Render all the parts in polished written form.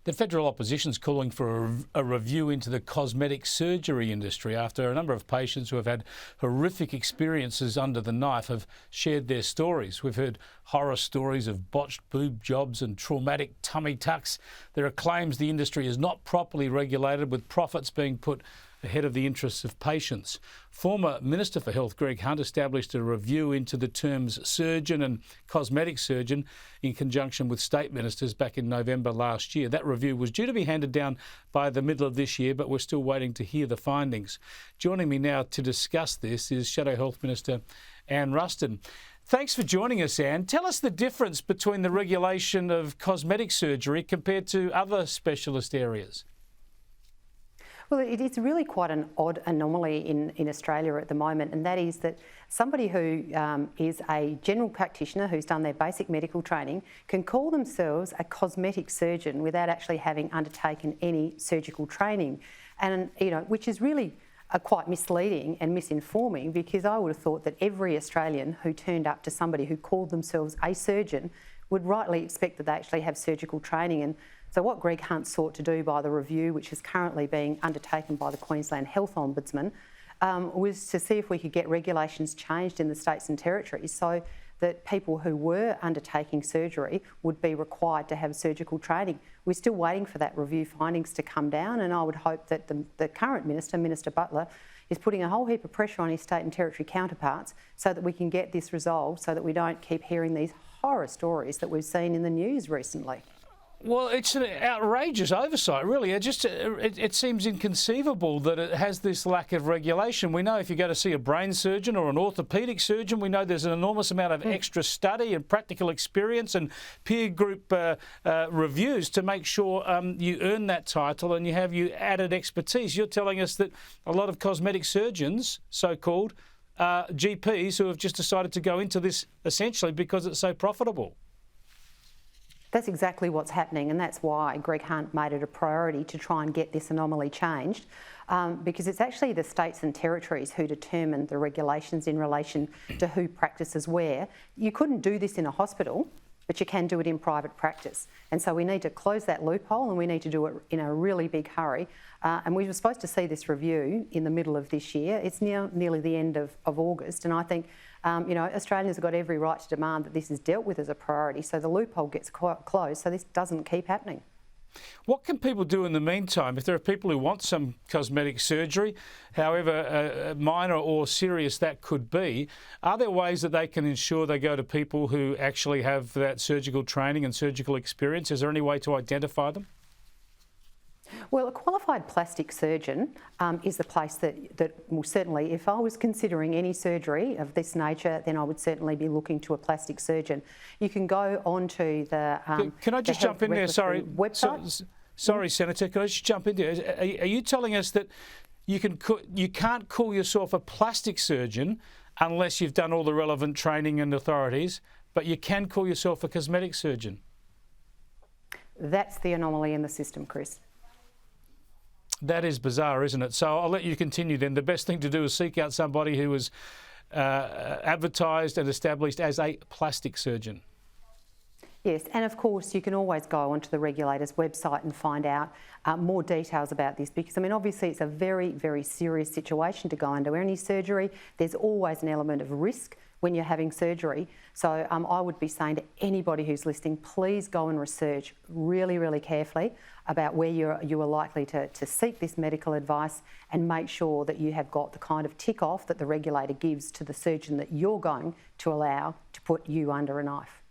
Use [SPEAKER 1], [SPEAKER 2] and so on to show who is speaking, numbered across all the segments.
[SPEAKER 1] The federal opposition's calling for a review into the cosmetic surgery industry after a number of patients who have had horrific experiences under the knife have shared their stories. We've heard horror stories of botched boob jobs and traumatic tummy tucks. There are claims the industry is not properly regulated, with profits being put ahead of the interests of patients. Former Minister for Health Greg Hunt established a review into the terms surgeon and cosmetic surgeon in conjunction with state ministers back in November last year. That review was due to be handed down by the middle of this year, but we're still waiting to hear the findings. Joining me now to discuss this is Shadow Health Minister Anne Ruston. Thanks for joining us, Anne. Tell us the difference between the regulation of cosmetic surgery compared to other specialist areas.
[SPEAKER 2] Well, it is really quite an odd anomaly in Australia at the moment, and that is that somebody who is a general practitioner who's done their basic medical training can call themselves a cosmetic surgeon without actually having undertaken any surgical training, and which is really quite misleading and misinforming, because I would have thought that every Australian who turned up to somebody who called themselves a surgeon would rightly expect that they actually have surgical training. And so what Greg Hunt sought to do by the review, which is currently being undertaken by the Queensland Health Ombudsman, was to see if we could get regulations changed in the states and territories so that people who were undertaking surgery would be required to have surgical training. We're still waiting for that review findings to come down, and I would hope that the current Minister, Minister Butler, is putting a whole heap of pressure on his state and territory counterparts so that we can get this resolved, so that we don't keep hearing these horror stories that we've seen in the news recently.
[SPEAKER 1] Well, it's an outrageous oversight, really. It seems inconceivable that it has this lack of regulation. We know if you go to see a brain surgeon or an orthopaedic surgeon, we know there's an enormous amount of extra study and practical experience and peer group reviews to make sure you earn that title and you have added expertise. You're telling us that a lot of cosmetic surgeons, so-called, GPs who have just decided to go into this essentially because it's so profitable.
[SPEAKER 2] That's exactly what's happening, and that's why Greg Hunt made it a priority to try and get this anomaly changed, because it's actually the states and territories who determine the regulations in relation to who practices where. You couldn't do this in a hospital, but you can do it in private practice. And so we need to close that loophole, and we need to do it in a really big hurry. And we were supposed to see this review in the middle of this year. It's now nearly the end of August, and I think Australians have got every right to demand that this is dealt with as a priority, so the loophole gets closed so this doesn't keep happening.
[SPEAKER 1] What can people do in the meantime if there are people who want some cosmetic surgery, however minor or serious that could be? Are there ways that they can ensure they go to people who actually have that surgical training and surgical experience? Is there any way to identify them?
[SPEAKER 2] Well, a qualified plastic surgeon is the place that will certainly, if I was considering any surgery of this nature, then I would certainly be looking to a plastic surgeon. You can go onto the
[SPEAKER 1] Can I just jump in there? Sorry,
[SPEAKER 2] website.
[SPEAKER 1] Sorry, Senator. Can I just jump in there? Are you telling us that you can't call yourself a plastic surgeon unless you've done all the relevant training and authorities, but you can call yourself a cosmetic surgeon?
[SPEAKER 2] That's the anomaly in the system, Chris.
[SPEAKER 1] That is bizarre, isn't it? So I'll let you continue then. The best thing to do is seek out somebody who is advertised and established as a plastic surgeon.
[SPEAKER 2] Yes, and of course you can always go onto the regulator's website and find out more details about this, because obviously it's a very, very serious situation to go under any surgery. There's always an element of risk when you're having surgery. So I would be saying to anybody who's listening, please go and research really, really carefully about where you are likely to seek this medical advice, and make sure that you have got the kind of tick off that the regulator gives to the surgeon that you're going to allow to put you under a knife.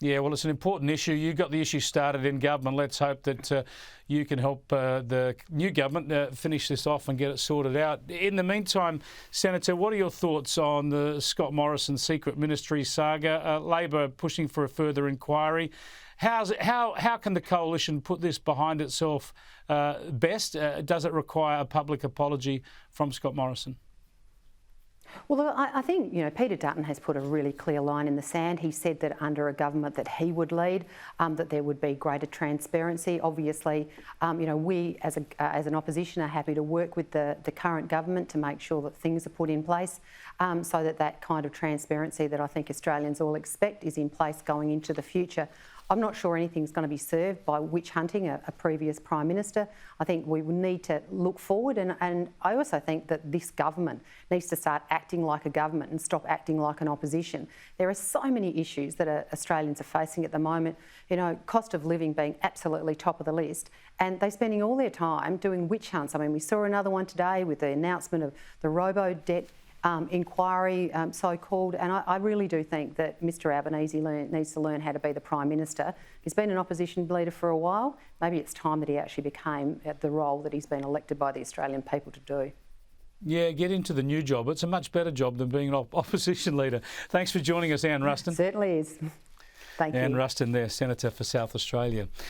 [SPEAKER 1] Yeah, well, it's an important issue. You got the issue started in government. Let's hope that you can help the new government finish this off and get it sorted out. In the meantime, Senator, what are your thoughts on the Scott Morrison secret ministry saga? Labor pushing for a further inquiry. How can the coalition put this behind itself best? Does it require a public apology from Scott Morrison?
[SPEAKER 2] Well, I think, Peter Dutton has put a really clear line in the sand. He said that under a government that he would lead, that there would be greater transparency. Obviously, we as an opposition are happy to work with the current government to make sure that things are put in place, so that kind of transparency that I think Australians all expect is in place going into the future. I'm not sure anything's going to be served by witch hunting a previous Prime Minister. I think we need to look forward, and I also think that this government needs to start acting like a government and stop acting like an opposition. There are so many issues that Australians are facing at the moment, you know, cost of living being absolutely top of the list, and they're spending all their time doing witch hunts. I mean, we saw another one today with the announcement of the robo-debt inquiry, so-called, and I really do think that Mr Albanese needs to learn how to be the Prime Minister. He's been an opposition leader for a while. Maybe it's time that he actually became the role that he's been elected by the Australian people to do.
[SPEAKER 1] Yeah, get into the new job. It's a much better job than being an opposition leader. Thanks for joining us, Anne Ruston.
[SPEAKER 2] It certainly is. Thank you.
[SPEAKER 1] Anne Ruston there, Senator for South Australia.